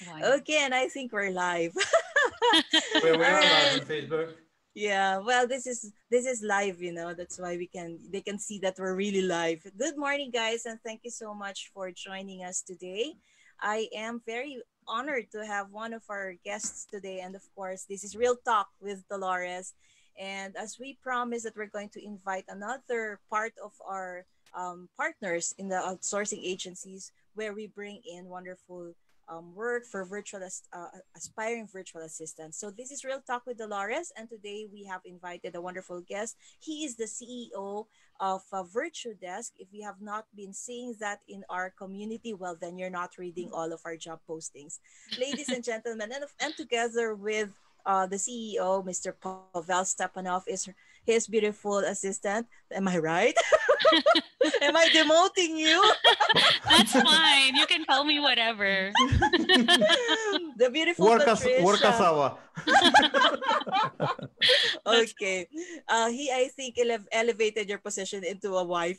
One. Okay, and I think we're live. We All are live right. on Facebook. Yeah, well, this is live, That's why they can see that we're really live. Good morning, guys, and thank you so much for joining us today. I am very honored to have one of our guests today, and of course, this is Real Talk with Dolores. And as we promised that we're going to invite another part of our partners in the outsourcing agencies, where we bring in wonderful work for aspiring virtual assistants. So this is Real Talk with Dolores, and today we have invited a wonderful guest. He is the CEO of Virtue Desk. If you have not been seeing that in our community, well, then you're not reading all of our job postings. Ladies and gentlemen, and together with the CEO, Mr. Pavel Stepanov, is his beautiful assistant. Am I right? Am I demoting you? That's fine. You can call me whatever. The beautiful Patricia. Workasawa. That's Okay. He, I think, elevated your position into a wife.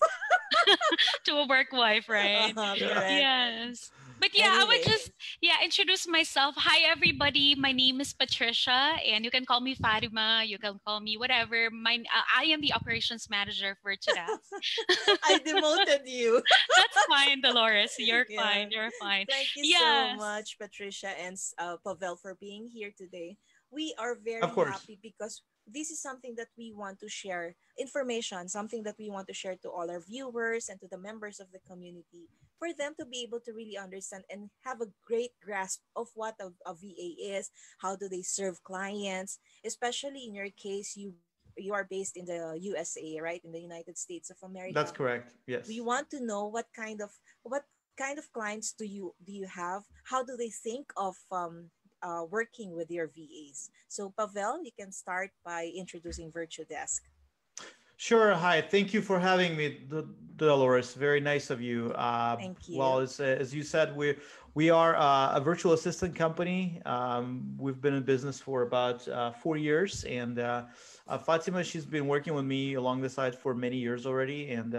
to a work wife, right? Yeah. Correct. Yes. But yeah, I would Anyway, just introduce myself. Hi everybody. My name is Patricia and you can call me Fatima, you can call me whatever. I am the operations manager for Tudas. I demoted you. That's fine, Dolores. You're Yeah. fine. You're fine. Thank you so Yes. much, Patricia and Pavel, for being here today. We are Of very course. happy because this is something that we want to share information, something that we want to share to all our viewers and to the members of the community for them to be able to really understand and have a great grasp of what a VA is, how do they serve clients, especially in your case, you are based in the USA, right? In the United States of That's America. correct. We Yes. want to know what kind of clients do you have? How do they think of working with your VAs? So Pavel, you can start by introducing Virtue Desk. Sure. Hi. Thank you for having me, Dolores. Very nice of you. Thank Well, you. as you said, we are a virtual assistant company. We've been in business for about 4 years, and Fatima, she's been working with me along the side for many years already, and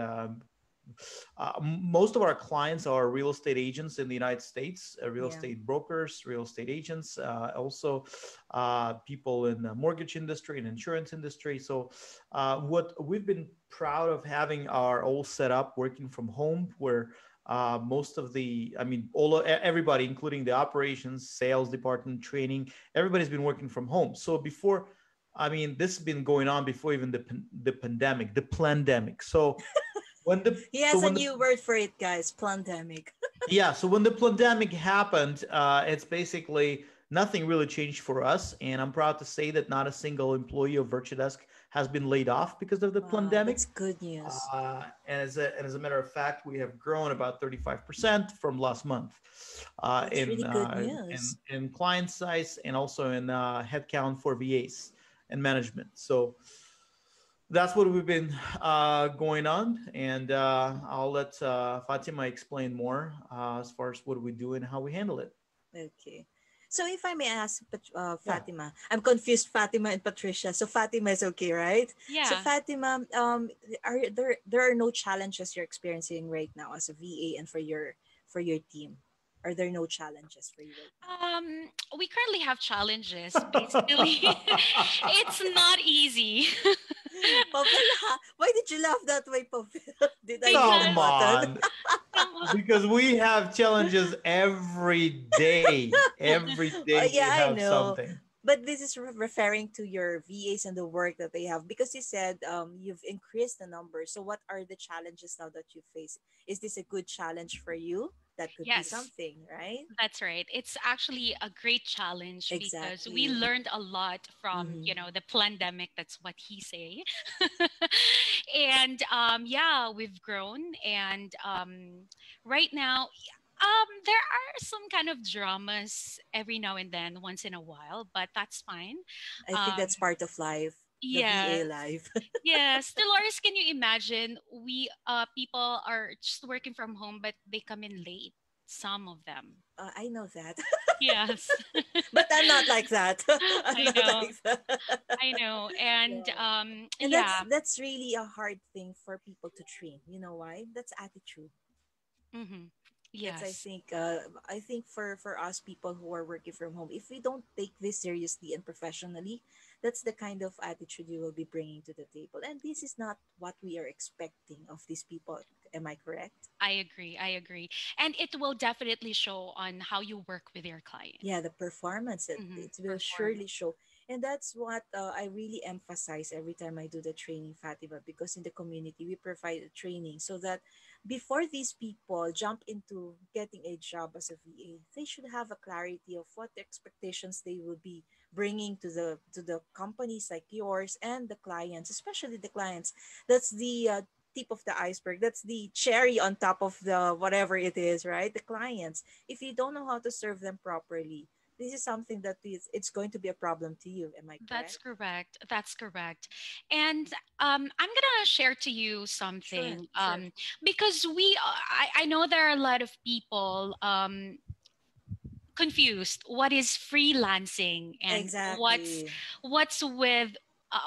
most of our clients are real estate agents in the United States, real Yeah. estate brokers, real estate agents, also people in the mortgage industry and insurance industry. So, what we've been proud of having our all set up working from home, where most of I mean, everybody, including the operations, sales department, training, everybody's been working from home. So before, I mean, this has been going on before even the pandemic, the plandemic. He has a new word for it, guys. Pandemic. Yeah, so when the pandemic happened, it's basically nothing really changed for us, and I'm proud to say that not a single employee of VirtuDesk has been laid off because of the Wow, that's pandemic. good news. And as a matter of fact, we have grown about 35% from last month That's really good news. in client size and also in headcount for VAs and management. So that's what we've been going on, and I'll let Fatima explain more as far as what we do and how we handle it. Okay. So if I may ask Yeah, Fatima, I'm confused, Fatima and Patricia. So Fatima is okay, right? So Yeah. Fatima, there are no challenges you're experiencing right now as a VA and for your team? Are there no challenges for you right now? We currently have challenges. Basically, it's not easy Pavel, why did you laugh that way, Pavel? Did I hit the come because button? on, some because we have challenges every day. Every day we Yeah, I have know. something. But this is referring to your VAs and the work that they have because you said you've increased the number. So what are the challenges now that you face? Is this a good challenge for you? That could be yes, something, right? that's right. It's actually a great challenge because we Exactly. learned a lot from, Mm-hmm. the pandemic. That's what he say. And yeah, we've grown and right now there are some kind of dramas every now and then, once in a while, but that's fine. I think Um that's part of life, the VA yes. life. Yes, Dolores, can you imagine we people are just working from home but they come in late, some of them. I know that. Yes. But I'm not like that. I'm I not know. like that. I know. And Yeah. And that's yeah. that's really a hard thing for people to train. You know why? That's attitude. Hmm. That's Yes, I think for us people who are working from home, if we don't take this seriously and professionally, that's the kind of attitude you will be bringing to the table, and this is not what we are expecting of these people. Am I correct? I agree. I agree. And it will definitely show on how you work with your client. Yeah, the performance, it will surely Performance. show. And that's what I really emphasize every time I do the training, Fatima, because in the community we provide a training so that before these people jump into getting a job as a VA, they should have a clarity of what the expectations they will be bringing to the companies like yours and the clients, especially the clients. That's the tip of the iceberg. That's the cherry on top of the whatever it is, right? The clients, if you don't know how to serve them properly, this is something that is it's going to be a problem to you. Am I That's correct? correct. That's correct. And I'm gonna share to you Sure, something sure. because I know there are a lot of people confused. What is freelancing and Exactly. what's with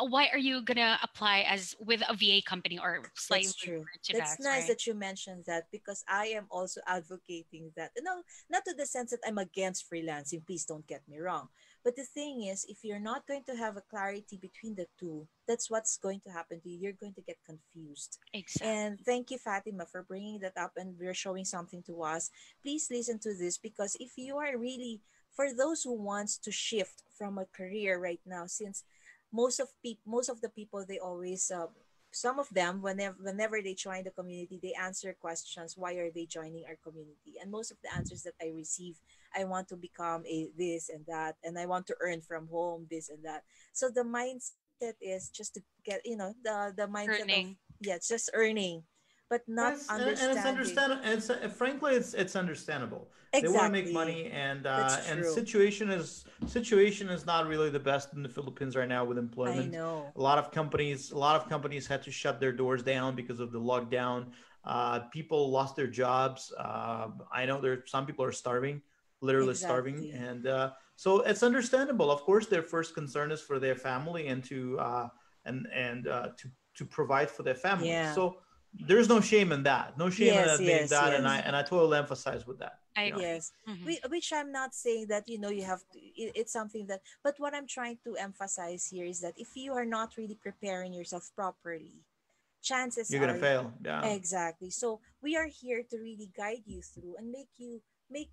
why are you gonna apply as with a VA company or slightly That's true. refer to That's that, nice right? that you mentioned that because I am also advocating that. No, not to the sense that I'm against freelancing. Please don't get me wrong. But the thing is, if you're not going to have a clarity between the two, that's what's going to happen to you. You're going to get confused. And Exactly. thank you, Fatima, for bringing that up and we're showing something to us. Please listen to this because if you are really, for those who wants to shift from a career right now, since most of the people they always some of them whenever they join the community they answer questions, why are they joining our community, and most of the answers that I receive, I want to become a this and that, and I want to earn from home this and that. So the mindset is just to get, the mindset of, Earning. yeah, it's just earning, but not And it's understanding. understandable. It's frankly, it's understandable. They want to make Exactly. money, That's and true. situation is not really the best in the Philippines right now with I employment. know. A lot of companies had to shut their doors down because of the lockdown. People lost their jobs. I know there some people are starving, literally starving, Exactly. and so it's understandable. Of course, their first concern is for their family and to provide for their family. Yeah. So there's no shame in that. No shame in Yes, admitting yes, that, and I yes. Mhm. and I totally emphasize with that. I You know. agree. Yes, Hmm. which I'm not saying that you have to. It's something that, but what I'm trying to emphasize here is that if you are not really preparing yourself properly, chances You're gonna are, fail. Yeah. exactly. So we are here to really guide you through and make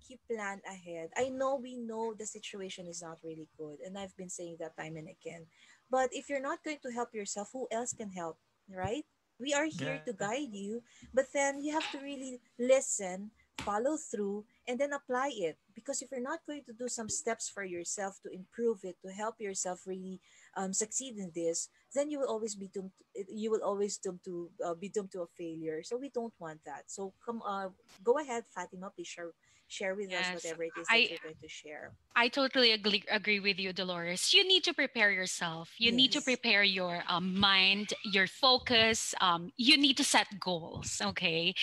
you plan ahead. I know we know the situation is not really good, and I've been saying that time and again. But if you're not going to help yourself, who else can help, right? We are here Yeah. to guide you, but then you have to really listen, follow through, and then apply it. Because if you're not going to do some steps for yourself to improve it, to help yourself really succeed in this, then you will always be doomed. You will always doomed to be doomed to a failure. So we don't want that. So go ahead, Fatima. Please share with us Yes. whatever it is that I you're going to share. I totally agree with you, Dolores. You need to prepare yourself. You need to Yes, prepare your mind, your focus. You need to set goals. Okay,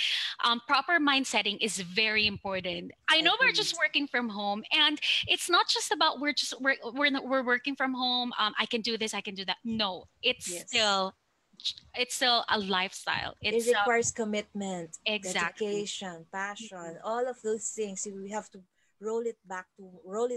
proper mind setting is very important. I know we're agreed. just working from home, and it's not just about we're working from home. I can do this. I can do that. No, Yes, it's still a lifestyle. it It's requires commitment, exactly. dedication, passion, all of those things. We have to roll it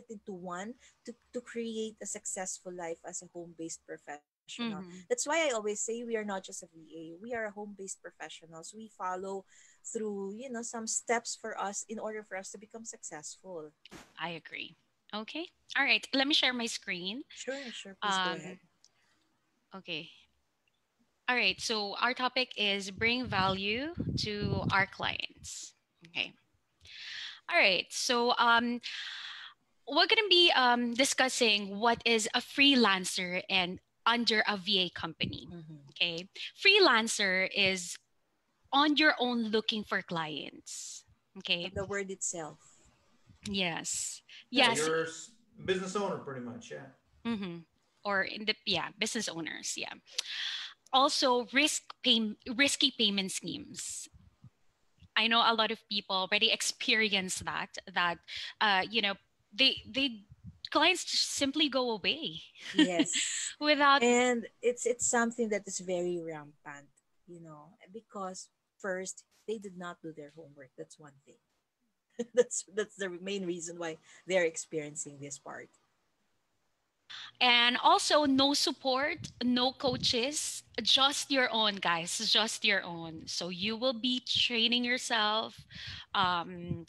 into one to create a successful life as a home-based professional. That's Hmm. why I always say we are not just a VA. We are a home-based professionals. We follow through, some steps for us in order for us to become successful. I agree. Okay. All right. Let me share my screen. Sure, sure. Please go ahead. Um, okay. All right. So our topic is bring value to our clients. Okay. All right. So we're going to be discussing what is a freelancer and under a VA company. Mm-hmm. Okay. Freelancer is on your own looking for clients. Okay. The word itself. Yes. Yeah. Yes. You're a business owner, pretty much. Yeah. Mm-hmm. Or in the yeah business owners. Yeah. Also risky payment schemes. I know a lot of people already experience that you know they clients just simply go away Yes. without. And it's something that is very rampant, because first they did not do their homework. That's one thing. That's the main reason why they're experiencing this part. And also, no support, no coaches, just your own, guys, just your own. So you will be training yourself. Um,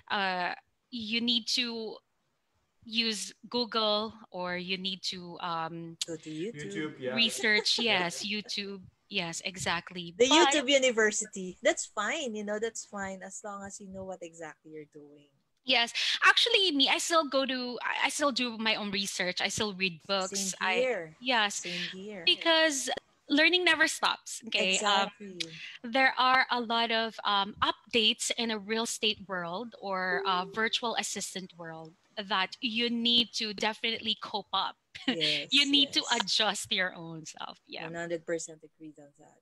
uh, you need to use Google, or you need to Go to YouTube. YouTube, yeah. research. Yep. Yes, YouTube. Yes, exactly. The But YouTube University. That's fine, that's fine as long as you know what exactly you're doing. yes, actually, me, I still do my own research. I still read Same books. here. Yes, Same here. because learning never stops. Okay. Exactly. There are a lot of updates in a real estate world, or virtual assistant world, that you need to definitely cope up. You Yes, need to yes. adjust your own self. Yeah. 100% agreed on that.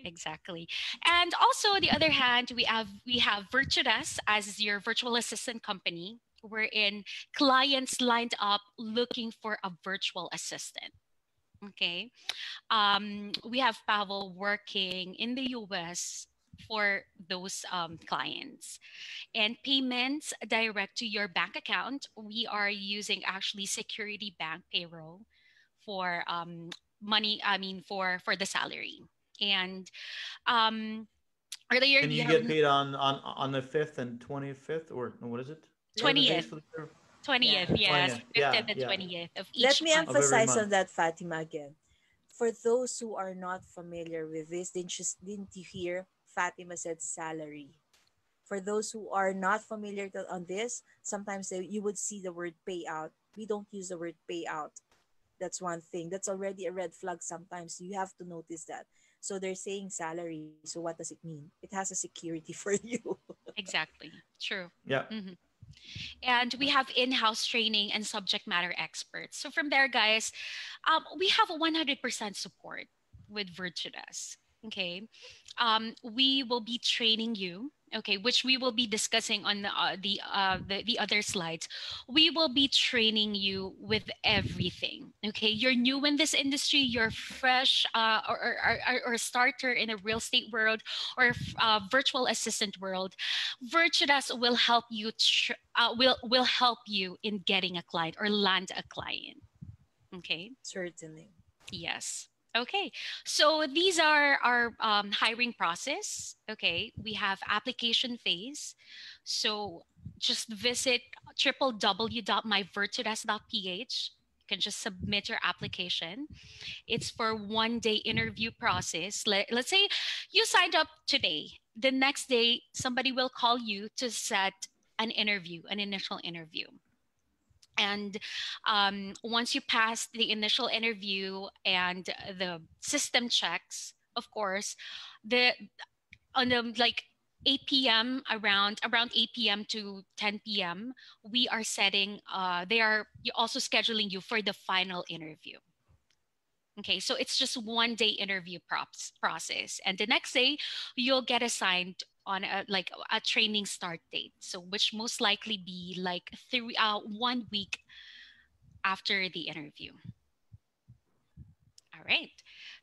Exactly. And also on the other hand, we have Virtudes as your virtual assistant company, wherein clients lined up looking for a virtual assistant. Okay. We have Pavel working in the US for those clients, and payments direct to your bank account. We are using actually Security Bank payroll for money. I mean, for the salary. And um, earlier And we you have get paid on the 5th and 25th, or no, what is it? What are the Let 20th. days me, for the service? 20th, yeah. yes, 20th. Yeah, 15th and yeah. 20th of Let each me month. Of every emphasize on month. that, Fatima, again. For those who are not familiar with this, didn't you hear Fatima said salary? For those who are not familiar on this, sometimes you would see the word payout. We don't use the word payout. That's one thing. That's already a red flag sometimes. You have to notice that. So they're saying salary. So what does it mean? It has a security for you. Exactly, true. Yeah. Mhm. And we have in-house training and subject matter experts. So from there, guys, we have a 100% support with Virtudas. Okay, we will be training you. Okay, which we will be discussing on the other slides. We will be training you with everything. Okay, you're new in this industry. You're fresh, or a starter in a real estate world, or virtual assistant world. Virtudas will help you will help you in getting a client or land a client. Okay. Certainly. Yes. Okay. So these are our hiring process. Okay. We have application phase. So just visit www.myvirtudas.ph. You can just submit your application. It's for 1 day interview process. Let's say you signed up today. The next day, somebody will call you to set an interview, an initial interview. And once you pass the initial interview and the system checks, of course, the on the like 8 p.m. around 8 p.m. to 10 p.m. we are setting. They are also scheduling you for the final interview. Okay, so it's just 1 day interview props process, and the next day you'll get assigned on a training start date. So which most likely be like 1 week after the interview. All right.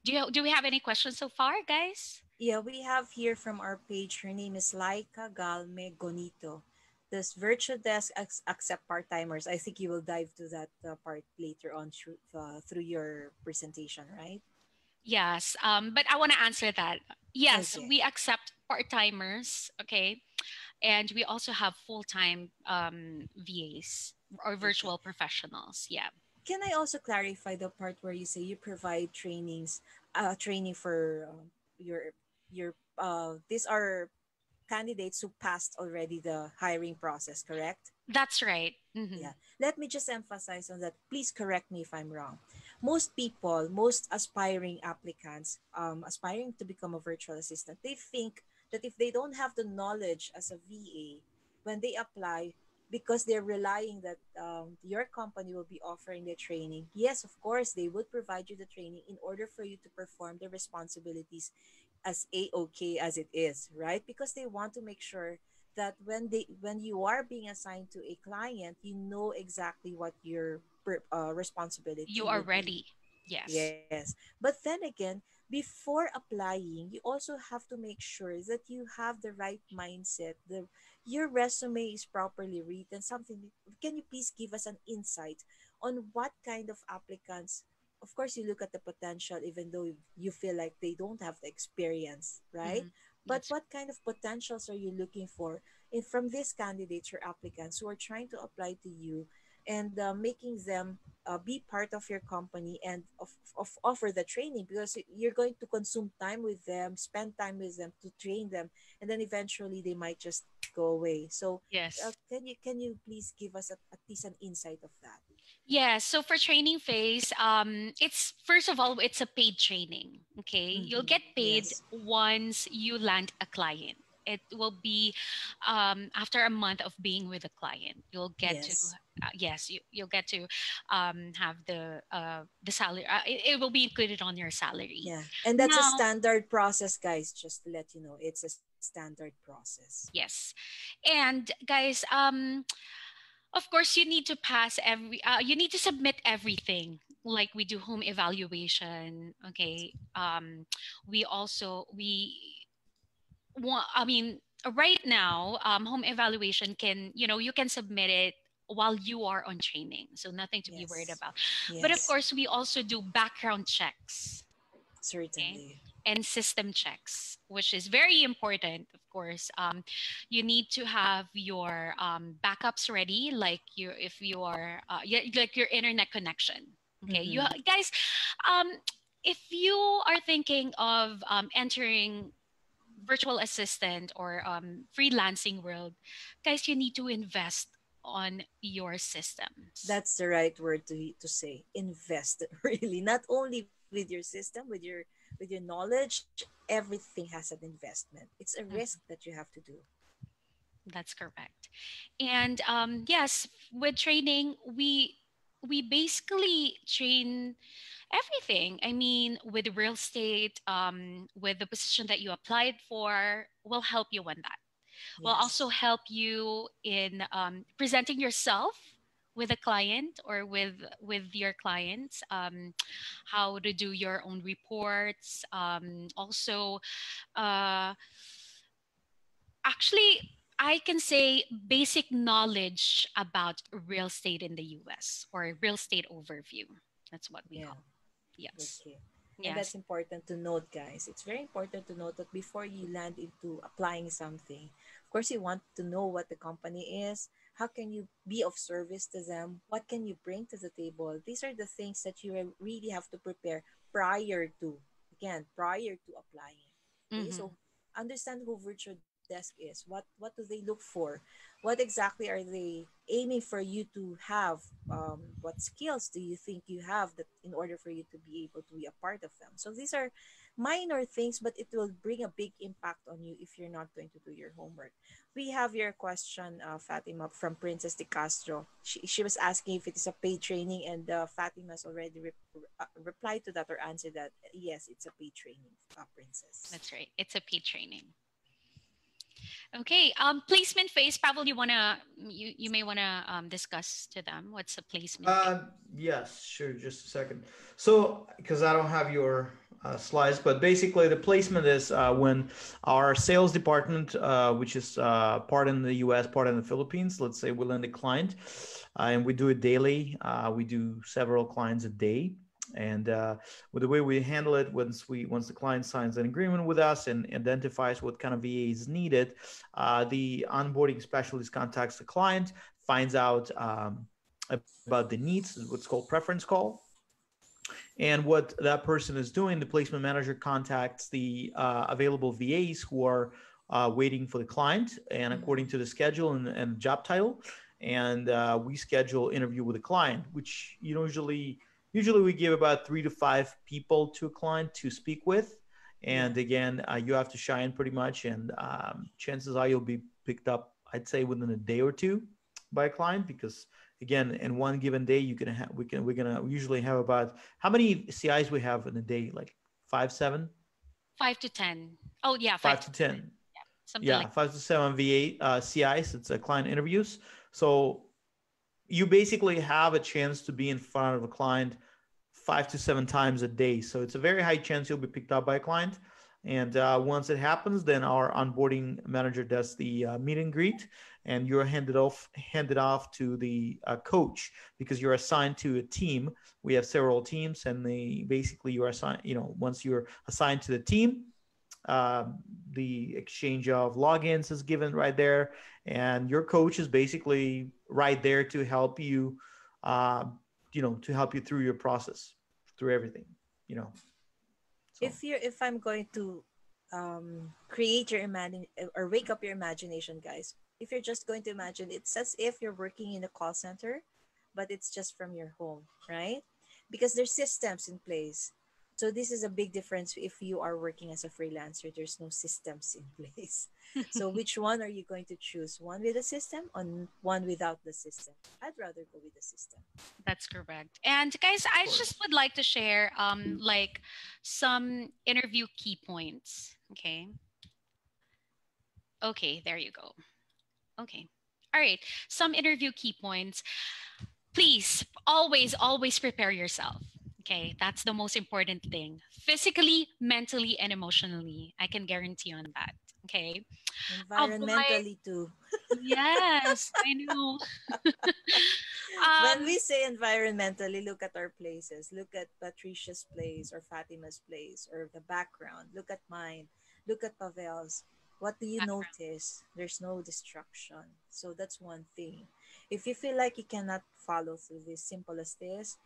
Do we have any questions so far, guys? Yeah, we have here from our page. Her name is Laika Galme Gonito. Does Virtual Desk accept part timers? I think you will dive to that part later on through your presentation, right? Yes. But I want to answer that. Yes, Okay. we accept part timers. Okay, and we also have full time VAs or Okay. virtual professionals. Yeah. Can I also clarify the part where you say you provide training for your these are candidates who passed already the hiring process, correct? That's right. Hmm. Yeah. Let me just emphasize on that. Please correct me if I'm wrong. Most people, most aspiring applicants, aspiring to become a virtual assistant, they think that if they don't have the knowledge as a VA, when they apply, because they're relying that your company will be offering the training, yes, of course, they would provide you the training in order for you to perform the responsibilities as a-okay as it is, right? Because they want to make sure that when you are being assigned to a client, you know exactly what your responsibility You are would be. ready. Yes. Yes. But then again, before applying, you also have to make sure that you have the right mindset. your resume is properly written, something, can you please give us an insight on what kind of applicants? Of course, you look at the potential, even though you feel like they don't have the experience, right? Hmm. But That's what kind of potentials are you looking for from these candidates or applicants who are trying to apply to you, and making them be part of your company, and of offer the training, because you're going to consume time with them, spend time with them to train them, and then eventually they might just go away. So yes. can you please give us at least an insight of that? Yeah, so for training phase, it's first of all, it's a paid training. Okay, you'll Mm-hmm. get paid Yes. once you land a client. It will be after a month of being with a client. You'll get to Yes. yes, you'll get to have the salary. It will be included on your salary. Yeah. And that's a Now, standard process, guys. Just to let you know, it's a standard process. yes, and guys, of course, you need to pass you need to submit everything. Like we do home evaluation. Okay. We also, I mean, right now, home evaluation can, you can submit it while you are on training. So nothing to be worried Yes. about. But of Yes. course, we also do background checks. Okay. Certainly. And system checks, which is very important, of course. You need to have your backups ready, like if you are, like your internet connection. Okay, Mm-hmm. guys, um, if you are thinking of entering virtual assistant or freelancing world, guys, you need to invest on your systems. That's the right word to say. Invest really, not only with your system, with your knowledge. Everything has an investment. It's a risk Mhm. that you have to do. That's correct. And yes, with training, we basically train everything. I mean, with real estate, with the position that you applied for, will help you on that. Will also Yes. help you in presenting yourself with a client or with your clients, how to do your own reports, also uh, actually, I can say basic knowledge about real estate in the US or real estate overview. That's what we Yeah. call. Yes. Okay. And that's Yes. important to note, guys. It's very important to note that before you land into applying something, of course, you want to know what the company is. How can you be of service to them? What can you bring to the table? These are the things that you really have to prepare prior to, again, prior to applying. Okay, Mm-hmm. so understand who Virtual Desk is. What do they look for? What exactly are they aiming for you to have? What skills do you think you have that in order for you to be able to be a part of them? So these are minor things, but it will bring a big impact on you if you're not going to do your homework. We have your question, Fatima, from Princess de Castro. She was asking if it is a paid training, and Fatima's already replied to that or answered that. Yes, it's a paid training, Princess. That's right. It's a paid training. Okay. Placement phase. Probably you may wanna discuss to them what's a placement phase. Uh, yes, sure. Just a second. So, because I don't have your slides, but basically the placement is when our sales department, which is part in the U.S., part in the Philippines, let's say we land a client, and we do it daily. We do several clients a day. And with the way we handle it, once the client signs an agreement with us and identifies what kind of VA is needed, the onboarding specialist contacts the client, finds out about the needs, what's called preference call. And what that person is doing, the placement manager contacts the available VAs who are waiting for the client, and according Mm-hmm. to the schedule and job title, and we schedule interview with the client, which usually we give about 3 to 5 people to a client to speak with. Yeah. And again, you have to shine pretty much, and chances are you'll be picked up, I'd say, within a day or two by a client, because again, in one given day you can have we're gonna usually have about, how many CIs we have in a day, like 5 7, 5 to 10. Oh yeah, five five to to ten. 10 Yeah, something Yeah, like. 5 to 7 VA CIs. It's a client interviews. So you basically have a chance to be in front of a client 5 to 7 times a day. So it's a very high chance you'll be picked up by a client. And once it happens, then our onboarding manager does the meet and greet, and you're handed off to the coach, because you're assigned to a team. We have several teams, and they basically you're assigned. Once you're assigned to the team, uh, the exchange of logins is given right there, and your coach is basically right there to help you, uh, to help you through your process, through everything. You know, so If I'm going to create your imagine or wake up your imagination, guys. If you're just going to imagine, it's as if you're working in a call center, but it's just from your home, right? Because there's systems in place. So this is a big difference if you are working as a freelancer. There's no systems in place. So which one are you going to choose? One with a system or one without the system? I'd rather go with the system. That's correct. And guys, of I just course. would like to share like some interview key points. Okay. Okay, there you go. Okay. All right. Some interview key points. Please always prepare yourself. Okay, that's the most important thing. Physically, mentally, and emotionally. I can guarantee on that. Okay. Avoid. Environmentally too. Yes, I know. When um we say environmentally, look at our places. Look at Patricia's place or Fatima's place or the background. Look at mine. Look at Pavel's. What do you Background. notice? There's no distraction. So that's one thing. If you feel like you cannot follow through this, simple as this,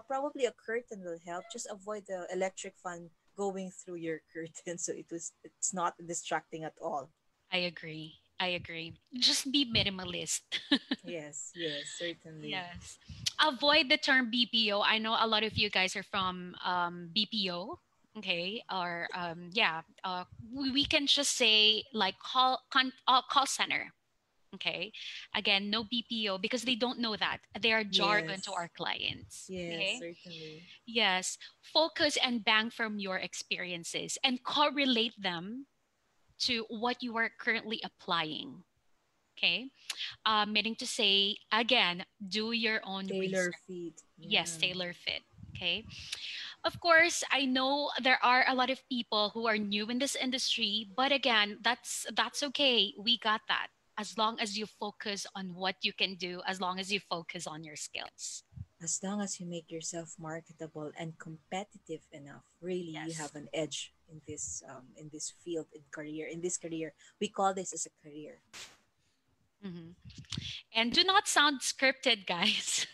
probably a curtain will help. Just avoid the electric fan going through your curtain, so it's not distracting at all. I agree. I agree. Just be minimalist. Yes, yes, certainly. Yes. Avoid the term BPO. I know a lot of you guys are from BPO. Okay. Or yeah, we can just say like call center. Okay. Again, no BPO because they don't know that. They are jargon to Yes, our clients. yes, Okay. certainly. Yes. Focus and bank from your experiences and correlate them to what you are currently applying. Okay. Meaning to say, again, do your own Tailor research. feet. Yes, Yeah. tailor fit. Okay. Of course, I know there are a lot of people who are new in this industry, but again, that's okay. We got that. As long as you focus on what you can do, as long as you focus on your skills. As long as you make yourself marketable and competitive enough, really you Yes. have an edge in this field in this career. We call this as a career. Hmm. And do not sound scripted, guys.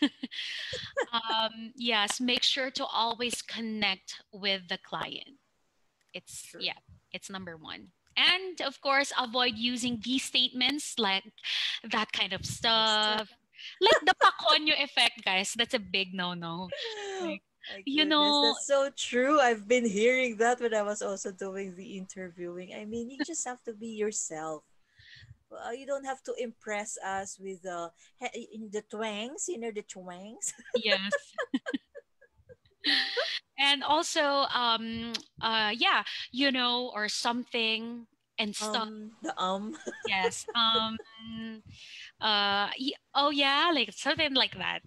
Yes, make sure to always connect with the client. It's, True. yeah, it's number one. And of course, avoid using these statements like that kind of Nice too. stuff. Like the Paconyo effect, guys. That's a big no-no. Like, My you goodness, know, that's so true. I've been hearing that when I was also doing the interviewing. I mean, you just have to be yourself. You don't have to impress us with the twangs, the twangs. yes. And also, yeah, or something and stuff. The Yes. Oh yeah, like something like that.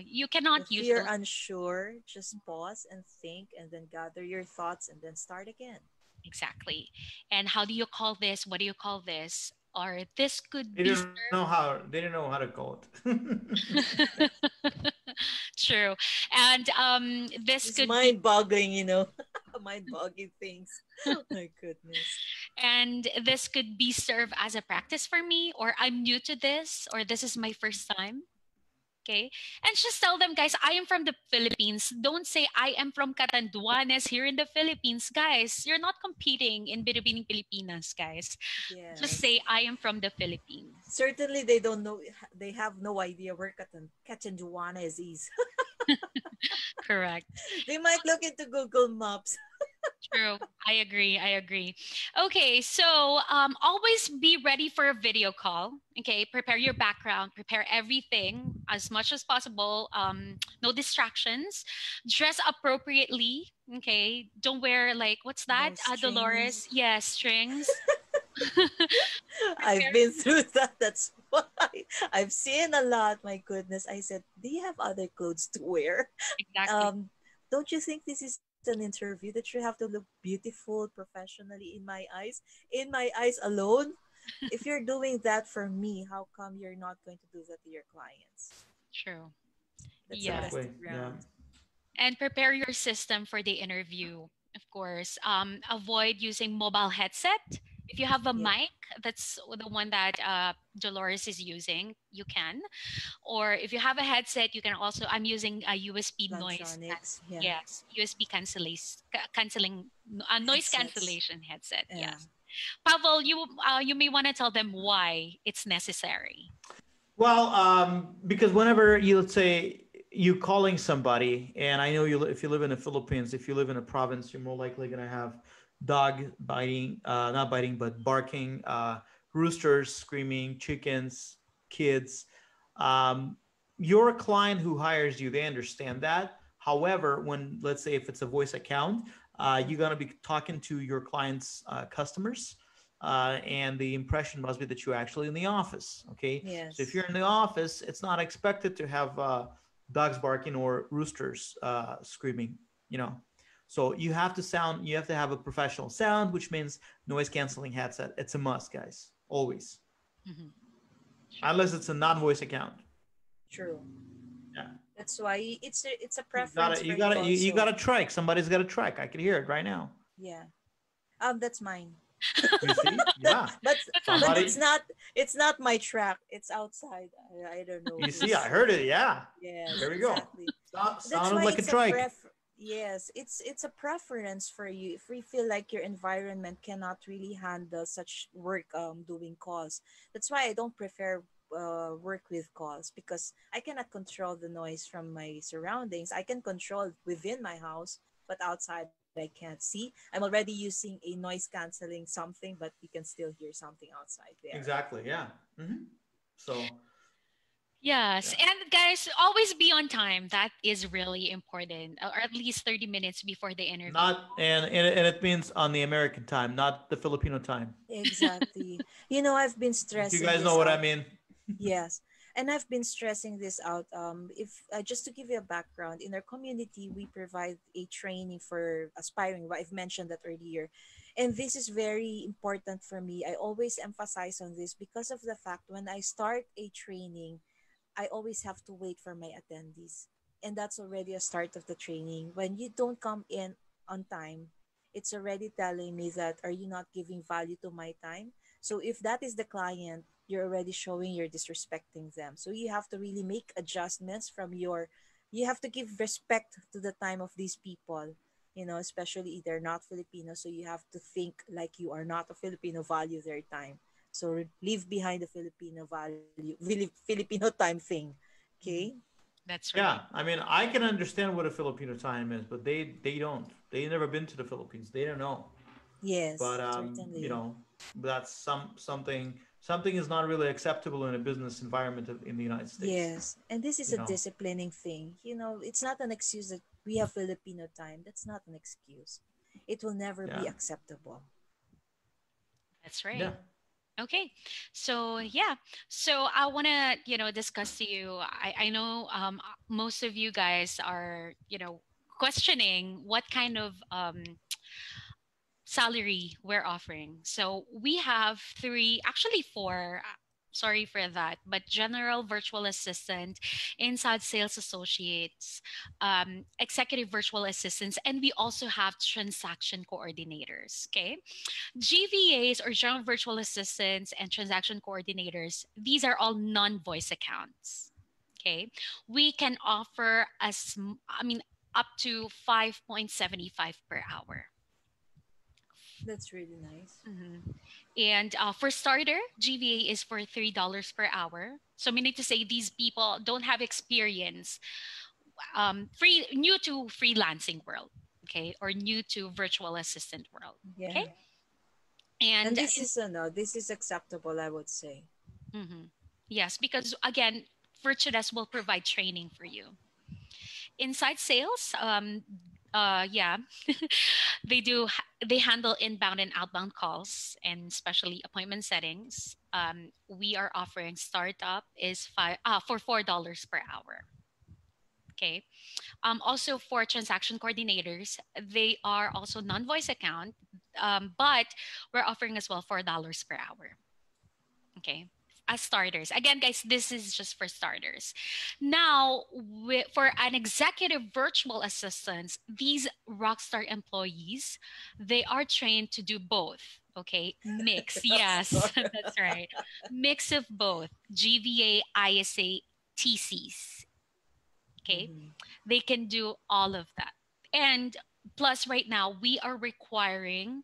You cannot if use you're those. unsure, just pause and think and then gather your thoughts and then start again. Exactly. And how do you call this? What do you call this? Or this could They be don't know how. They don't know how to call it. true. And this It's could be mind boggling, mind boggling things. My goodness. this could be serve as a practice for me, or I'm new to this, or this is my first time. Okay. And just tell them, guys, I am from the Philippines. Don't say I am from Catanduanes here in the Philippines. Guys, you're not competing in Binibining Pilipinas, guys. Just Yes. say I am from the Philippines. Certainly, they don't know. They have no idea where Catanduana is. Correct. They might look into Google Maps. True. I agree. I agree. Okay. So always be ready for a video call. Okay. Prepare your background, prepare everything as much as possible. No distractions. Dress appropriately. Okay. Don't wear like, what's that? No strings. Dolores. Yes, strings. I've Prepare. been through that. That's why I've seen a lot. My goodness. I said, do you have other clothes to wear? Exactly. Um, don't you think this is an interview that you have to look beautiful professionally in my eyes, in my eyes alone. If you're doing that for me, how come you're not going to do that to your clients? True. That's a Yes. Exactly. testing Yeah. ground. And prepare your system for the interview, of course. Avoid using mobile headset. If you have a Yep. mic, that's the one that Dolores is using, you can. Or if you have a headset, you can also, I'm using a USB Plantronics. Yeah. yes, USB canceling, noise Headsets. cancellation headset. Yeah. Yes. Pavel, you may want to tell them why it's necessary. Well, because whenever you, let's say you calling somebody, and I know you, if you live in the Philippines, if you live in a province, you're more likely going to have dog biting, not biting, but barking, roosters screaming, chickens, kids. Um, your client who hires you, they understand that. However, when, let's say, if it's a voice account, you're going to be talking to your client's customers, and the impression must be that you're actually in the office. Okay, so if you're Yes. in the office, it's not expected to have dogs barking or roosters screaming. You know, so you have to have a professional sound, which means noise canceling headset. It's a must, guys, always, Mhm. Sure. unless it's a non-voice account. True. Yeah, That's why it's a you preference gotta for you me gotta you got also. a trike. Somebody's got a trike. I can hear it right now. Yeah. That's mine. You see? Yeah, but That's but a, it's somebody. not it's not my track. It's outside. I don't know You see? I who's. heard it. Yeah, Yes, there we go. exactly. That's Sounded why like a it's a trike. yes, it's a preference for you. If we feel like your environment cannot really handle such work doing calls. That's why I don't prefer work with calls, because I cannot control the noise from my surroundings. I can control within my house, but outside I can't see. I'm already using a noise canceling something, but you can still hear something outside there. Exactly. Yeah. So yes. yeah, And guys, always be on time. That is really important. Or at least 30 minutes before the interview. not and it means on the American time, not the Filipino time. Exactly. I've been If you stressing guys know this what I out. mean. Yes. And I've been stressing this out. If just to give you a background, in our community, we provide a training for aspiring. I've mentioned that earlier, and this is very important for me. I always emphasize on this because of the fact when I start a training, I always have to wait for my attendees. And that's already a start of the training. When you don't come in on time, it's already telling me that are you not giving value to my time? So if that is the client, you're already showing you're disrespecting them. So you have to really make adjustments from your you have to give respect to the time of these people. Especially they're not Filipino, so you have to think like you are not a Filipino, value their time. So leave behind the Filipino value, Filipino time thing. Okay? Mhm. That's Yeah, right. I mean, I can understand what a Filipino time is, but they don't. They never been to the Philippines. They don't know. But Yes, certainly. that's something is not really acceptable in a business environment in the United States. Yes. And this is You a know. disciplining thing. It's not an excuse that we have Filipino time. That's not an excuse. It will never Yeah. be acceptable. That's Yeah. right. Okay. So yeah. So I want to, discuss to you. I know most of you guys are, questioning what kind of salary we're offering. So we have three, actually four. Sorry for that, but general virtual assistant, inside sales associates, executive virtual assistants, and we also have transaction coordinators. Okay, GVAs or general virtual assistants and transaction coordinators, these are all non-voice accounts. Okay. We can offer up to 5.75 per hour. That's really nice. Mhm. And for starter, GVA is for $3 per hour. So meaning to say these people don't have experience, new to freelancing world, okay, or new to virtual assistant world, okay. Yeah. And And this is acceptable, I would say. mhm. Yes, because again, Virtudes will provide training for you. Inside sales, yeah, they handle inbound and outbound calls and especially appointment settings. We are offering startup is for $4 per hour. Okay. Also for transaction coordinators, they are also non-voice account, but we're offering as well $4 per hour. Okay. As starters. Again, guys, this is just for starters. Now, for an executive virtual assistant, these rockstar employees, they are trained to do both. Okay. Mix. Rockstar. Yes, that's right. Mix of both GVA, ISA, TCs. Okay. Mhm. They can do all of that. And plus, right now, we are requiring,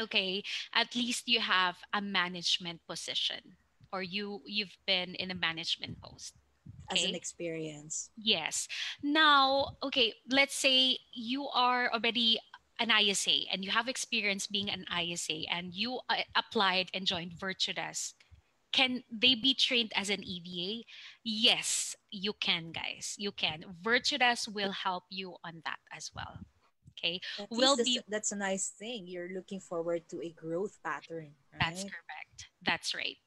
okay, at least you have a management position or you've been in a management post. As an Okay. experience. Yes. Now, okay, let's say you are already an ISA and you have experience being an ISA and you applied and joined Virtudesk. Can they be trained as an EVA? Yes, you can, guys. You can. Virtudesk will help you on that as well. Okay. At Will least be that's a nice thing. You're looking forward to a growth pattern, That's right? correct. That's right.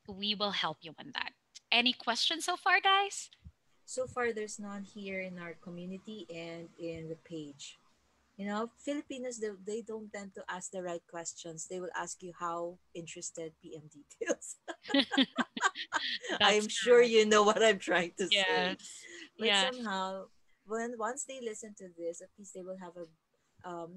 We will help you on that. Any questions so far, guys? So far, there's none here in our community and in the page. You know, Filipinos, they don't tend to ask the right questions. They will ask you how interested PM details. That's I'm sure correct. you know what I'm trying to say. Yes. But Yes. somehow, when once they listen to this, at least they will have a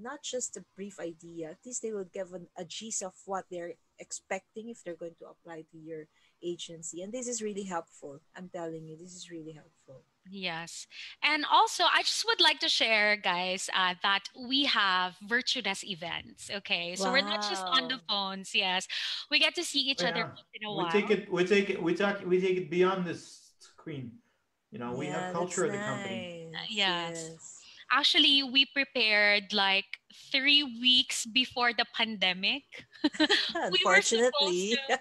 not just a brief idea. At least they will give a gist of what they're expecting if they're going to apply to your agency. And this is really helpful. I'm telling you, this is really helpful. Yes. And also, I just would like to share, guys, that we have Virtudes events. Okay. So we're not just on the Wow. phones. Yes. We get to see Oh each other yeah, once in a we take while. it. We take it. We take it beyond this screen. You know, we have Yeah, culture that's at the company. nice. Yes. Yes. Actually, we prepared like 3 weeks before the pandemic. We were supposed to Unfortunately. Yeah.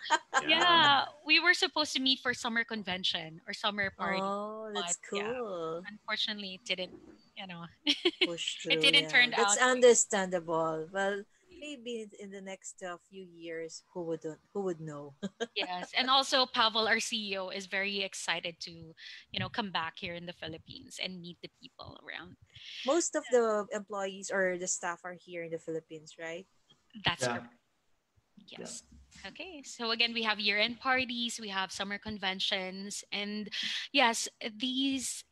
Yeah, we were supposed to meet for summer convention or summer party, Oh, but that's yeah, cool. unfortunately, it didn't. You know, Push it through, didn't yeah. turn That's out. understandable. Well, maybe in the next few years, who would know? Yes, and also Pavel, our CEO, is very excited to, come back here in the Philippines and meet the people around. Most of the employees or the staff are here in the Philippines, right? That's Yeah. correct. Yeah. Yes. Okay. So again, we have year-end parties, we have summer conventions, and yes, these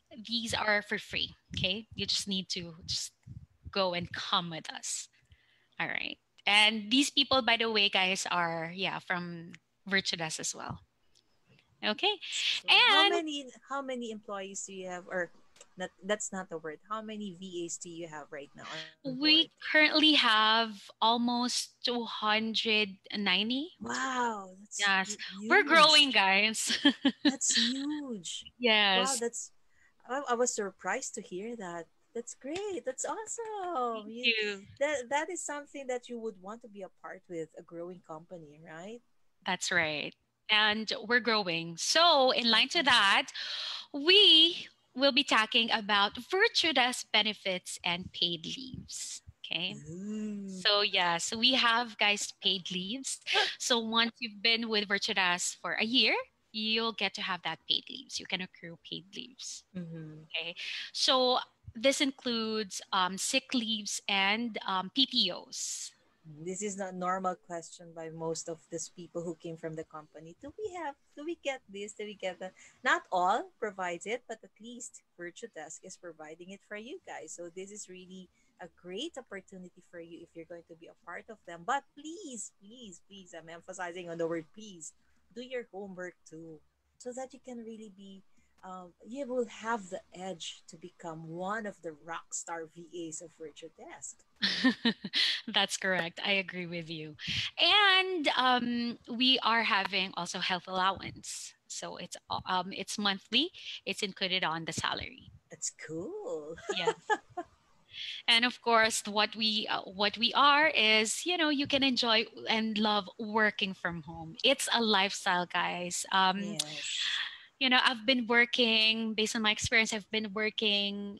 are for free. Okay, you just need to just go and come with us. All right. And these people, by the way, guys, are from Virtudas as well. Okay. That's cool. And How many employees do you have, or not, that's not the word. How many VAs do you have right now on board? we currently have almost 290. Wow, that's Yes. We're huge. growing, guys. That's huge. Wow, Yes. that's I was surprised to hear that. That's great. That's awesome. Thank you. That is something that you would want to be a part with a growing company, right? That's right. And we're growing. So, in line to Definitely. that, we will be talking about Virtudas benefits and paid leaves. Okay. Ooh. So we have guys paid leaves. So once you've been with Virtudas for a year, you'll get to have that paid leaves. You can accrue paid leaves. Mm-hmm. Okay. So this includes sick leaves and PTOs. This is not normal question by most of these people who came from the company. Do we get this? Do we get that? Not all provides it, but at least Virtue Desk is providing it for you guys. So this is really a great opportunity for you if you're going to be a part of them. But please, please, please, I'm emphasizing on the word please. Do your homework too, so that you can really be you will have the edge to become one of the rock star VAs of Virtue Desk. That's correct. I agree with you. And we are having also health allowance. So it's monthly. It's included on the salary. That's cool. Yes. And of course, what we are is you can enjoy and love working from home. It's a lifestyle, guys. Yes. I've been working based on my experience. I've been working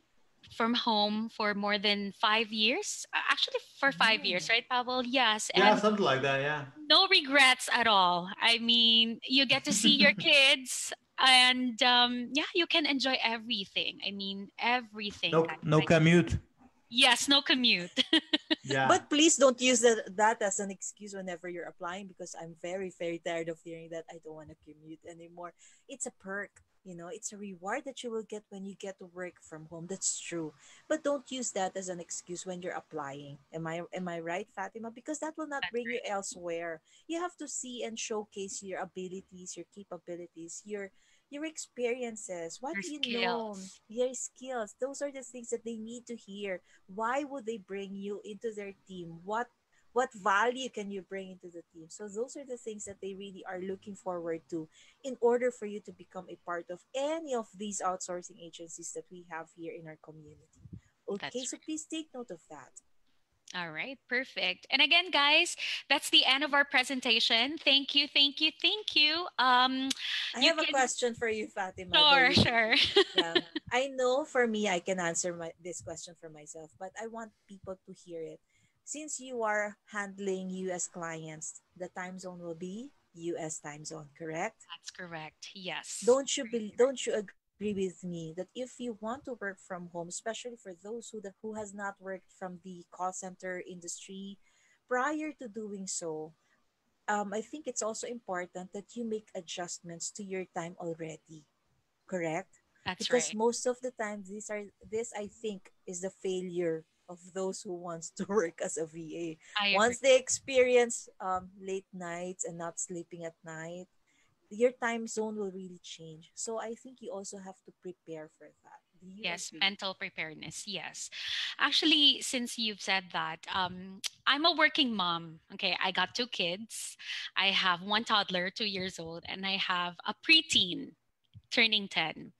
from home for more than 5 years. Actually, for 5 years, Mm. right, Pavel? Yes. Yeah, And something like that. Yeah. no regrets at all. I mean, you get to see your kids, and yeah, you can enjoy everything. I mean, everything, No, guys. no Like, commute. yes, no commute. Yeah. But please don't use that as an excuse whenever you're applying, because I'm very, very tired of hearing that I don't want to commute anymore. It's a perk, it's a reward that you will get when you get to work from home. That's true. But don't use that as an excuse when you're applying. Am I right, Fatima? Because that will not That's bring you right. elsewhere. You have to see and showcase your abilities, your capabilities, your experiences, what Your you know, skills. your skills. Those are the things that they need to hear. Why would they bring you into their team? What value can you bring into the team? So those are the things that they really are looking forward to in order for you to become a part of any of these outsourcing agencies that we have here in our community. Okay, That's so right. please take note of that. All right, perfect. And again, guys, that's the end of our presentation. Thank you, thank you, thank you. I You have a can, question for you, Fatima, though sure, you sure. yeah. I know for me I can answer this question for myself, but I want people to hear it. Since you are handling US clients, the time zone will be US time zone, correct? That's correct. Yes. Don't you agree with me that if you want to work from home, especially for those who has not worked from the call center industry, prior to doing so, I think it's also important that you make adjustments to your time already, correct? That's Because right. most of the time this I think is the failure of those who wants to work as a VA. I agree. Once they experience late nights and not sleeping at night, your time zone will really change. So I think you also have to prepare for that. Do you Yes, agree? mental preparedness. Yes. Actually, since you've said that, I'm a working mom. Okay, I got two kids. I have one toddler, 2 years old, and I have a preteen turning 10.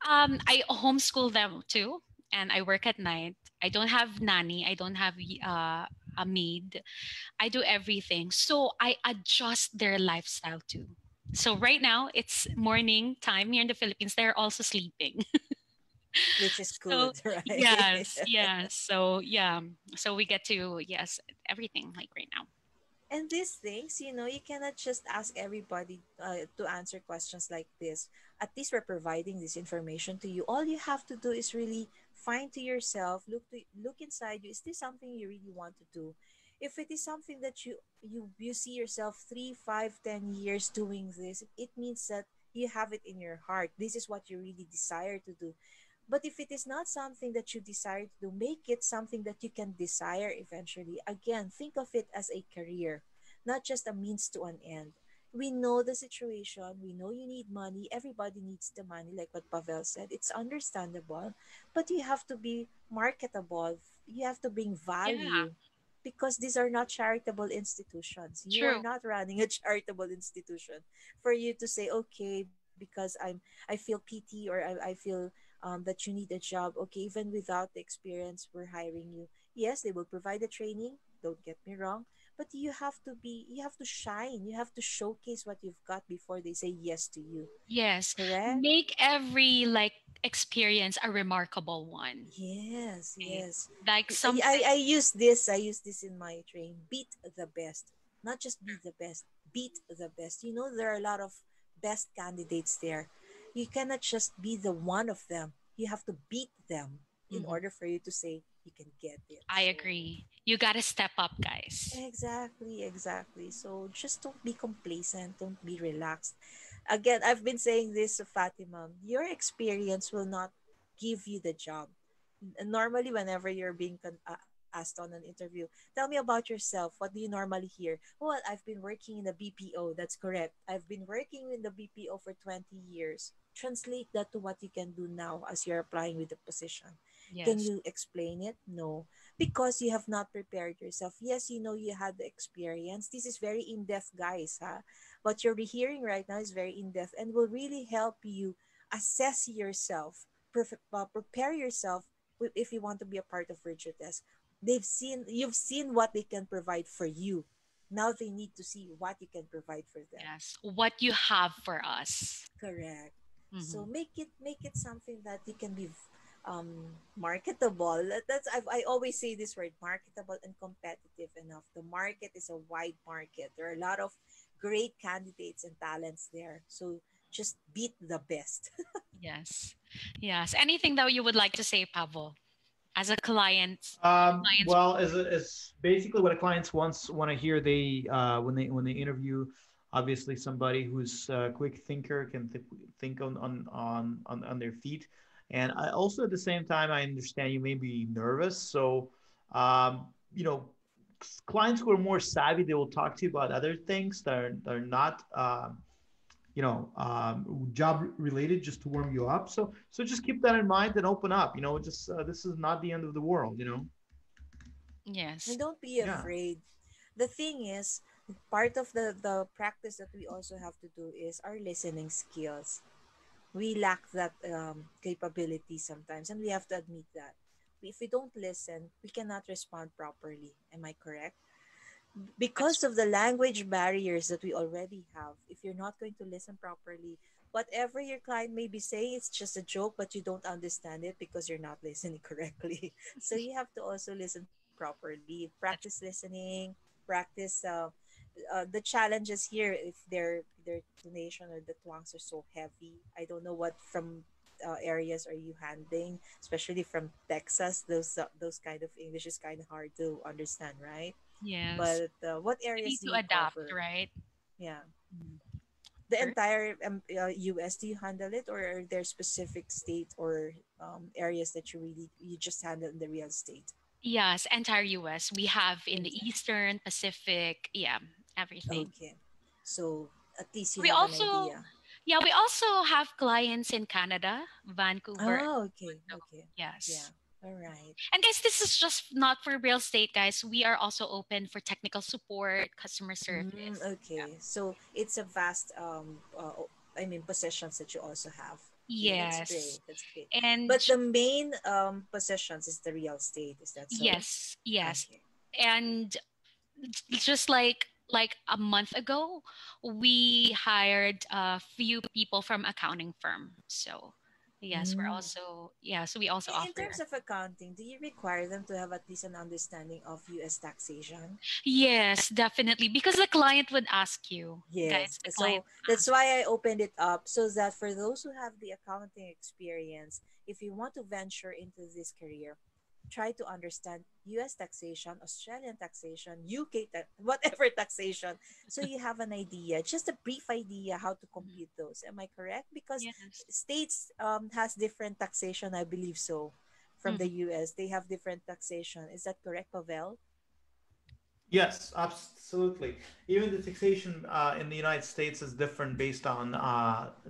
I homeschool them too, and I work at night. I don't have nanny. I don't have a maid. I do everything. So I adjust their lifestyle too. So right now it's morning time here in the Philippines. They're also sleeping. Which is So good, right? yes, yes. So yeah. So we get to, yes, everything like right now. And these things, you cannot just ask everybody to answer questions like this. At least we're providing this information to you. All you have to do is really find to yourself, look inside you. Is this something you really want to do? If it is something that you see yourself 3, 5, 10 years doing this, it means that you have it in your heart. This is what you really desire to do. But if it is not something that you desire to do, make it something that you can desire eventually. Again, think of it as a career, not just a means to an end. We know the situation. We know you need money. Everybody needs the money, like what Pavel said. It's understandable. But you have to be marketable. You have to bring Yeah, value, because these are not charitable institutions. You are true. not running a charitable institution for you to say, okay, because I feel pity, or I feel that you need a job. Okay, even without the experience, we're hiring you. Yes, they will provide the training. Don't get me wrong, but you have to shine. You have to showcase what you've got before they say yes to you. Yes. Correct? Make every like experience a remarkable one. Yes, Right? yes. Like I something. use this. I use this in my train. Beat the best, not just be the best. Beat the best. There are a lot of best candidates there. You cannot just be the one of them. You have to beat them in Mhm. order for you to say you can get it. I So agree. You got to step up, guys. exactly, exactly. So just don't be complacent. Don't be relaxed. Again, I've been saying this to Fatima. Your experience will not give you the job. Normally, whenever you're being asked on an interview, tell me about yourself. What do you normally hear? Well, I've been working in the BPO. That's correct. I've been working in the BPO for 20 years. Translate that to what you can do now as you're applying with the position. Can Yes. you explain it? No, because you have not prepared yourself. Yes, you had the experience. This is very in-depth, guys, huh? What you're hearing right now is very in-depth and will really help you assess yourself, prepare yourself if you want to be a part of Virtue Test. You've seen what they can provide for you. Now they need to see what you can provide for them. Yes. What you have for us. Correct. So Hmm. make it something that you can be marketable. That's I always say this word, marketable and competitive enough. The market is a wide market. There are a lot of great candidates and talents there. So just beat the best. Yes. Yes. Anything that you would like to say, Pavo, as a client's Well, as basically what a clients want to hear, they when they interview, obviously somebody who's a quick thinker can think on their feet, and I also at the same time I understand you may be nervous, so you know, clients who are more savvy, they will talk to you about other things that are not job related, just to warm you up. So just keep that in mind and open up. Just this is not the end of the world. And yes. don't be Yeah. afraid. The thing is, part of the practice that we also have to do is our listening skills. We lack that capability sometimes, and we have to admit that. If we don't listen, we cannot respond properly. Am I correct? That's Because of the language barriers that we already have, if you're not going to listen properly, whatever your client may be saying, it's just a joke, but you don't understand it because you're not listening correctly. So you have to also listen properly, practice that's listening, practice the challenges here. If their tonation or the twangs are so heavy, I don't know what from areas are you handling, especially from Texas. Those kind of English is kind of hard to understand, right? yes. But what We areas need do to you adapt, cover? right? Yeah. Mm. The Per- entire US, do you handle it, or are there specific state or areas that you just handle in the real estate? Yes, entire US. We have in the Entire. Eastern, Pacific, yeah, everything. Okay. So at least you We have an also, idea. yeah, we also have clients in Canada, Vancouver. Oh, okay. So, Okay. Yeah. yes. All right. And guys, this is just not for real estate, guys. We are also open for technical support, customer service. Yeah. Okay. So it's a vast I mean positions that you also have. Okay, that's Yes. great. That's great. And But the main positions is the real estate, is that so? yes, yes. Okay. And just like a month ago, we hired a few people from accounting firm. So yes, we're Mm. also yeah. So we also In offer. terms of accounting, do you require them to have at least an understanding of US taxation? Yes, definitely. Because the client would ask you, guys, Yes. the client So would that's ask. why I opened it up so that for those who have the accounting experience, if you want to venture into this career, try to understand US taxation, Australian taxation, UK, whatever taxation. So you have an idea, just a brief idea how to Mhm. compute those. Am I correct? Because Yes. states has different taxation, I believe so. From the Mhm. US, they have different taxation. Is that correct, Pavel? Yes, absolutely. Even the taxation in the United States is different based on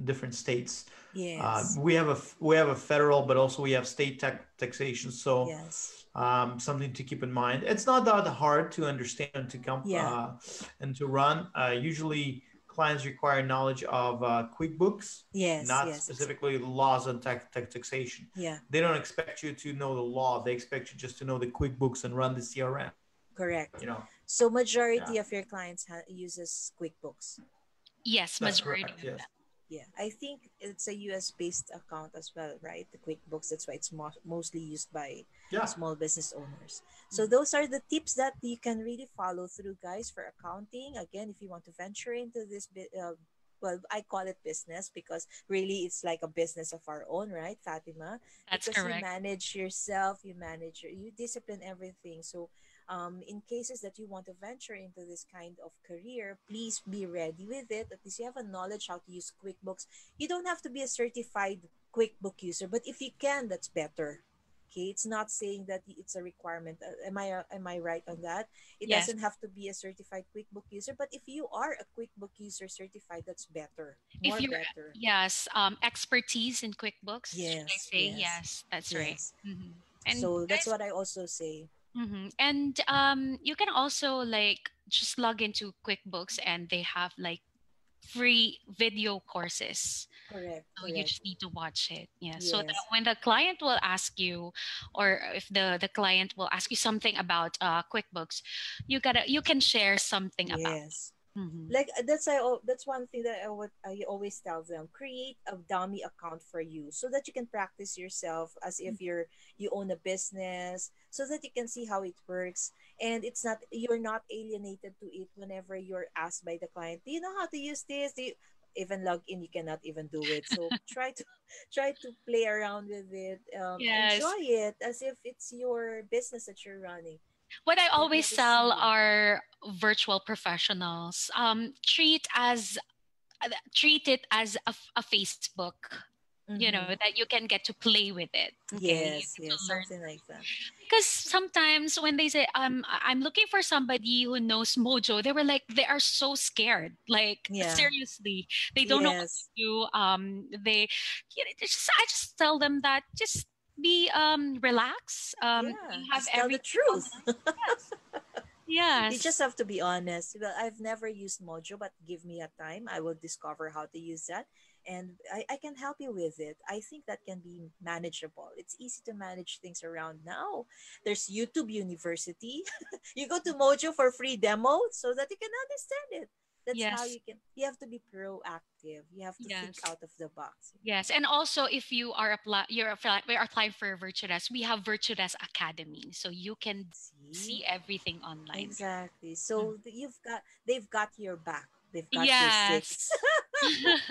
different states. Yes. We have a federal, but also we have state taxation. So Yes. something to keep in mind. It's not that hard to understand and Yeah. and to run. Usually, clients require knowledge of QuickBooks, Yes. not Yes. specifically laws on taxation. Yeah. They don't expect you to know the law. They expect you just to know the QuickBooks and run the CRM. Correct. You know, So yeah, majority of your clients uses QuickBooks. Yes, that's majority correct. of Yes. them. Yeah, I think it's a US based account as well, right? The QuickBooks. That's why it's mostly used by Yeah. small business owners. So Mhm. those are the tips that you can really follow through, guys, for accounting. Again, if you want to venture into this well, I call it business because really it's like a business of our own, right, Fatima? That's Because you correct. manage yourself, you discipline everything. So in cases that you want to venture into this kind of career, please be ready with it. At least you have a knowledge how to use QuickBooks. You don't have to be a certified QuickBook user, but if you can, that's better. Okay, it's not saying that it's a requirement. Am I right on that? It Yes. doesn't have to be a certified QuickBook user, but if you are a QuickBook user certified, that's better, If more you're better. yes, expertise in QuickBooks, should I Yes, say? yes, Yes, that's right. yes. And So that's guys, what I also say. and you can also like just log into QuickBooks and they have like free video courses. Correct, So you correct. just need to watch it. Yeah. So that Yes, when the client will ask you, or if the client will ask you something about QuickBooks, you can share something about. yes. Mm-hmm. Like that's one thing that I always tell them: create a dummy account for you so that you can practice yourself as if you own a business, so that you can see how it works, and you're not alienated to it whenever you're asked by the client, do you know how to use this, do you even log in, you cannot even do it. So try to try to play around with it, Yes. enjoy it as if it's your business that you're running. What I Let always me tell see. our virtual professionals, treat it as a Facebook, Mm-hmm. that you can get to play with it. Okay, you Yes, get to yes, learn. something like that. Because sometimes when they say I'm looking for somebody who knows Mojo, they were like they are so scared. Like Yeah. seriously, they don't know what to Yes. do. I just tell them that just be relax. Yeah. You have Just tell the everything truth. online. Yes, You just yes, have to be honest. Well, I've never used Mojo, but give me a time. I will discover how to use that. And I can help you with it. I think that can be manageable. It's easy to manage things around now. There's YouTube University. You go to Mojo for free demo so that you can understand it. That's how yes, you have to be proactive. You have to think yes. out of the box. Yes, and also if you are we're applying for VirtualAss, we have VirtualAss Academy, so you can See? see everything online. Exactly. Mm. So they've got your back. They've got your six. Yes.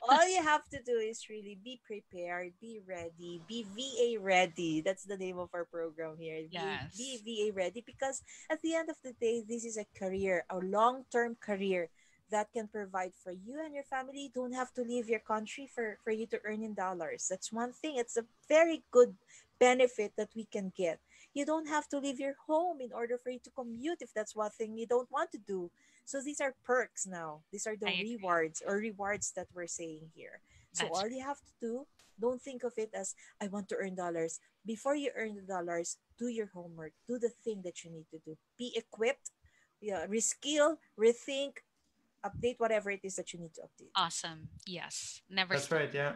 All you have to do is really be prepared, be ready, be VA ready. That's the name of our program here. Be Yes. VA ready, because at the end of the day, this is a career, a long-term career that can provide for you and your family. You don't have to leave your country for you to earn in dollars. That's one thing. It's a very good benefit that we can get. You don't have to leave your home in order for you to commute if that's one thing you don't want to do. So these are perks now. These are the I agree. rewards that we're saying here. So That's all right. you have to do, don't think of it as I want to earn dollars. Before you earn the dollars, do your homework. Do the thing that you need to do. Be equipped, yeah, reskill, rethink, update whatever it is that you need to update. Awesome. Yes. Never That's stop. right. Yeah.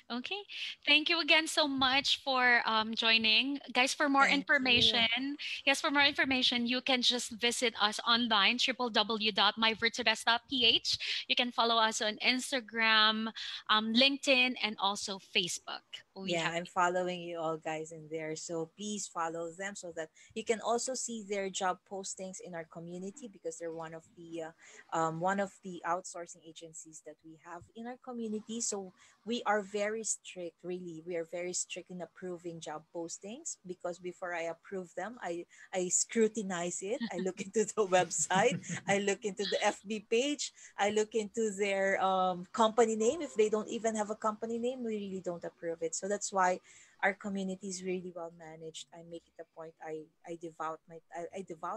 Okay. Thank you again so much for joining. Guys, for more Thank you. information, yes, for more information, you can just visit us online, www.myvirtudes.ph. You can follow us on Instagram, LinkedIn, and also Facebook. We Yeah, have, I'm following you all guys in there. So please follow them so that you can also see their job postings in our community, because they're one of the outsourcing agencies that we have in our community. So we are very strict, really. We are very strict in approving job postings, because before I approve them, I scrutinize it. I look into the website, I look into the FB page, I look into their company name. If they don't even have a company name, we really don't approve it. So that's why our community is really well managed. I make it a point. I devout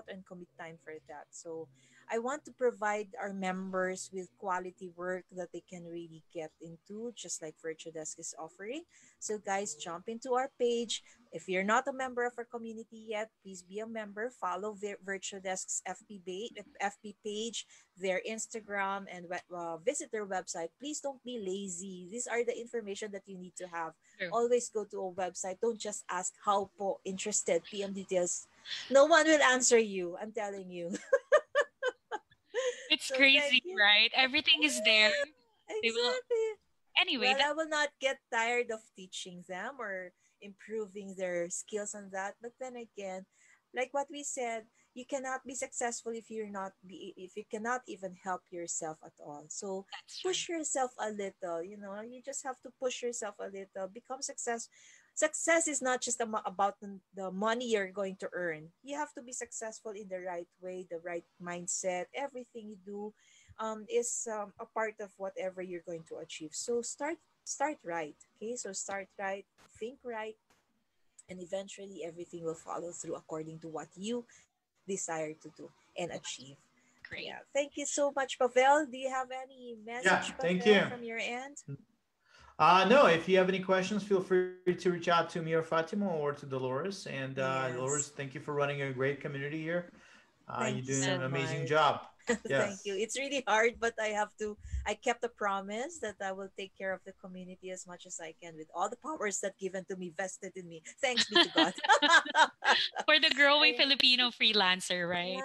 and commit time for that. So I want to provide our members with quality work that they can really get into, just like VirtualDesk is offering. So guys, jump into our page. If you're not a member of our community yet, please be a member. Follow VirtualDesk's FB page, their Instagram, and visit their website. Please don't be lazy. These are the information that you need to have. true. Always go to a website. Don't just ask how po interested PM details. No one will answer you. I'm telling you. It's So thank crazy, you. right? Everything is there. They will, Exactly. anyway, Well, that, I will not get tired of teaching them or improving their skills on that. But then again, like what we said, you cannot be successful if you cannot even help yourself at all. So that's true. push yourself a little. You just have to push yourself a little. Become success. Success is not just about the money you're going to earn. You have to be successful in the right way, the right mindset. Everything you do is a part of whatever you're going to achieve. So start right. Okay, so start right, think right, and eventually everything will follow through according to what you desire to do and achieve. Yeah, Great. thank you so much, Pavel. Do you have any Yeah. message, Thank Pavel, you. from your end? No, if you have any questions, feel free to reach out to me or Fatima or to Dolores. And Dolores, Yes, thank you for running a great community here. You're thank you doing an so And amazing much. job. Thank you. Yes. It's really hard, but I kept a promise that I will take care of the community as much as I can with all the powers that given to me, vested in me. Thanks be to God. For the growing I, Filipino freelancer, right?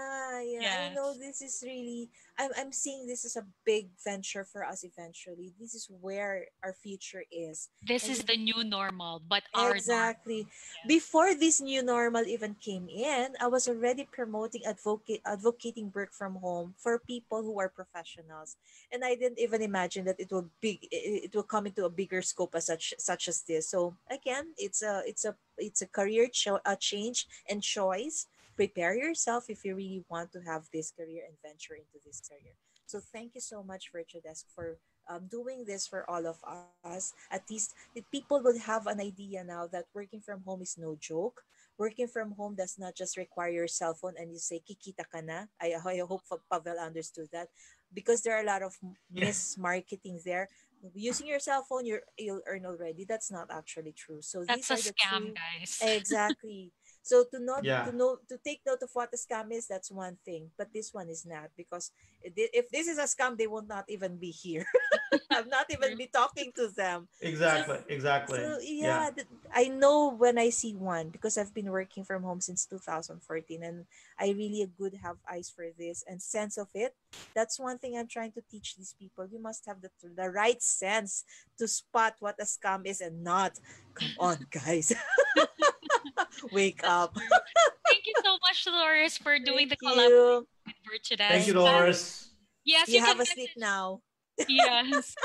yeah, I know Yes. this is really, I'm seeing this as a big venture for us eventually. This is where our future is. This And is the new normal, but our normal. exactly. Yes. Before this new normal even came in, I was already promoting advocating work from home for people who are professionals. And I didn't even imagine that it will come into a bigger scope as such as this. So again, it's a a change and choice. Prepare yourself if you really want to have this career and venture into this career. So thank you so much, Virtual Desk, for doing this for all of us. At least the people will have an idea now that working from home is no joke. Working from home does not just require your cell phone and you say, kikita ka na. I hope Pavel understood that because there are a lot of Yeah. mismarketing there. Using your cell phone, you'll earn already. That's not actually true. So That's these a are the scam, true, guys. exactly. So Yeah. to take note of what a scam is, that's one thing. But this one is not because if this is a scam, they will not even be here. I'm not even True. be talking to them. So Exactly. Exactly. so Yeah. yeah, I know when I see one because I've been working from home since 2014 and I really good have eyes for this and sense of it. That's one thing I'm trying to teach these people. You must have the right sense to spot what a scam is and not. Come on, guys. Wake That's up. true. Thank you so much, Dolores, for doing Thank the collaboration you. with Virtudesk. Thank you, Thank you. Dolores. Yes, You you can have a sleep message. now. Yes.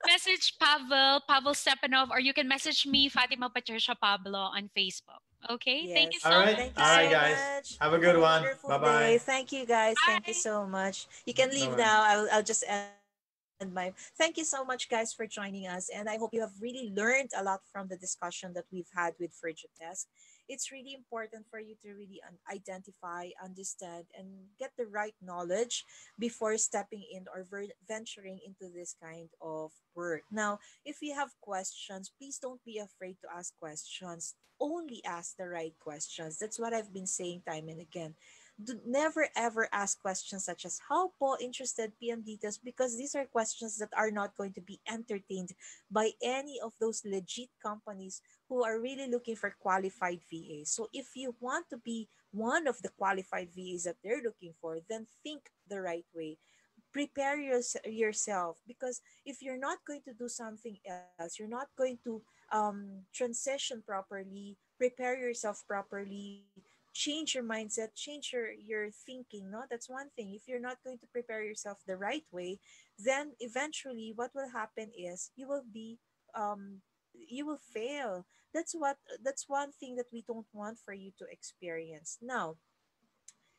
Message Pavel Stepanov, or you can message me, Fatima Patricia Pablo, on Facebook. Okay. Thank you Yes. All so right. much, Thank you All right, so guys. guys. much. Have a Have good a one. wonderful Bye day. bye. Thank you guys. Thank you Bye. so much. You can Bye leave bye. now. I'll just end my. Thank you so much, guys, for joining us. And I hope you have really learned a lot from the discussion that we've had with Desk. It's really important for you to really identify, understand, and get the right knowledge before stepping in or venturing into this kind of work. Now, if you have questions, please don't be afraid to ask questions. Only ask the right questions. That's what I've been saying time and again. Never ever ask questions such as how po interested PM details because these are questions that are not going to be entertained by any of those legit companies who are really looking for qualified VAs. So if you want to be one of the qualified VAs that they're looking for, then think the right way. Prepare yourself because if you're not going to do something else, you're not going to transition properly, prepare yourself properly, change your mindset, change your thinking. No, that's one thing. If you're not going to prepare yourself the right way, then eventually what will happen is you will fail. That's one thing that we don't want for you to experience. Now,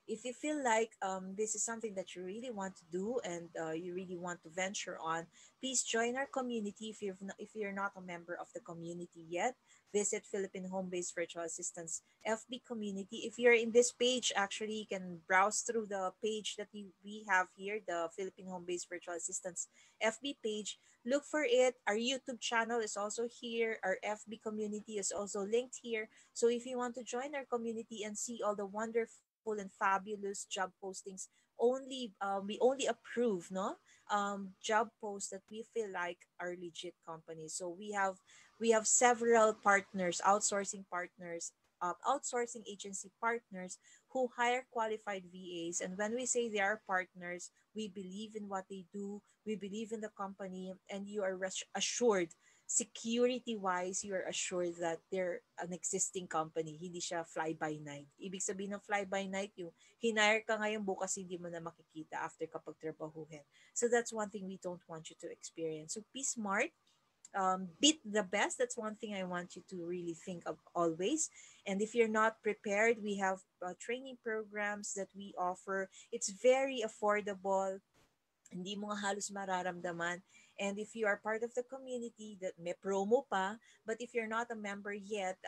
if you feel like this is something that you really want to do and you really want to venture on, please join our community. If you're not a member of the community yet, visit Philippine Home-Based Virtual Assistants FB community. If you're in this page, actually, you can browse through the page that we have here, the Philippine Home-Based Virtual Assistants FB page. Look for it. Our YouTube channel is also here. Our FB community is also linked here. So if you want to join our community and see all the wonderful and fabulous job postings, we only approve job posts that we feel like are legit companies. So we have several partners, outsourcing agency partners who hire qualified VAs. And when we say they are partners, we believe in what they do, we believe in the company, and you are assured security wise, you are assured that they're an existing company. Hindi siya fly by night. Ibig sabihin ng fly by night, yung hinire ka ngayon, bukas hindi mo na makikita after kapag trabahuhin. So that's one thing we don't want you to experience. So be smart, beat the best. That's one thing I want you to really think of always. And if you're not prepared, we have training programs that we offer. It's very affordable, hindi mo nga halos mararamdaman. And if you are part of the community, that may promo pa, but if you're not a member yet,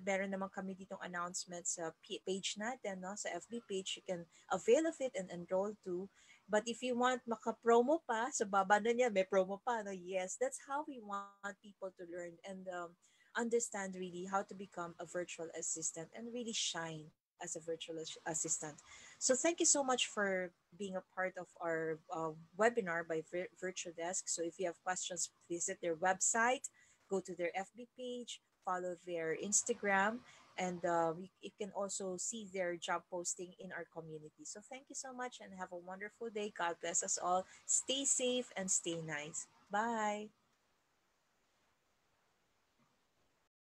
meron naman kami ditong announcements sa page natin, no? Sa FB page, you can avail of it and enroll too. But if you want maka-promo pa, sa baba na niya, may promo pa, no? Yes, that's how we want people to learn and understand really how to become a virtual assistant and really shine as a assistant. So thank you so much for being a part of our webinar by Virtual Desk. So if you have questions, visit their website, go to their FB page, follow their Instagram, and you can also see their job posting in our community. So thank you so much and have a wonderful day. God bless us all. Stay safe and stay nice. Bye.